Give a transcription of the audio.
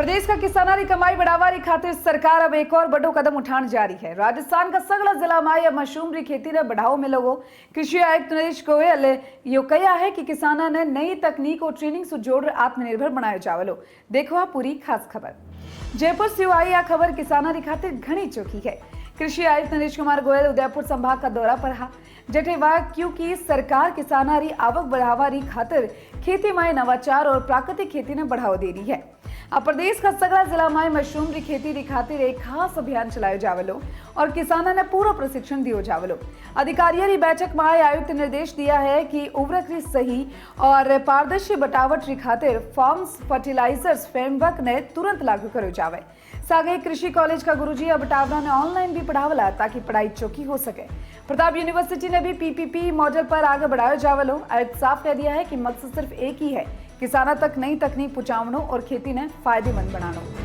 प्रदेश का किसानां री कमाई बढ़ावानी खातिर सरकार अब एक और बड़ो कदम उठाने जा रही है। राजस्थान का सगला जिला में अब मशरूम री खेती ने बढ़ावो मिलेगो। कृषि आयुक्त नरेश गोयल यो कहा है कि किसानों ने नई तकनीक और ट्रेनिंग से जोड़ आत्मनिर्भर बनायो जावलो। देखो आ पूरी खास खबर। जयपुर से आई आ खबर किसानों री खातिर घनी चौकी है। कृषि आयुक्त नरेश कुमार गोयल उदयपुर संभाग का दौरा पर रहा, जठे वह क्योंकि सरकार किसानों री आवक बढ़ावा री खातिर खेती में नवाचार और प्राकृतिक खेती ने बढ़ावा दे रही है। अब प्रदेश का सगला जिला में मशरूम की खेती री खातिर एक खास अभियान चलायो जावलो और किसानों ने पूरा प्रशिक्षण दियो जावलो। अधिकारियों की बैठक में आयुक्त ने निर्देश दिया है कि उर्वरक री सही और पारदर्शी बटावट री खातिर फार्म्स फर्टिलाइजर्स फ्रेमवर्क ने तुरंत लागू करो जावे। सागे कृषि कॉलेज का गुरुजी अब बटावरा ने ऑनलाइन भी पढ़ावला ताकि पढ़ाई चौकी हो सके। प्रताप यूनिवर्सिटी ने भी पीपीपी मॉडल पर आगे बढ़ायो जावलो। आयुक्त साफ कह दिया है कि मकसद सिर्फ एक ही है, किसानों तक नई तकनीक पहुंचावनो और खेती ने फायदेमंद बनानो।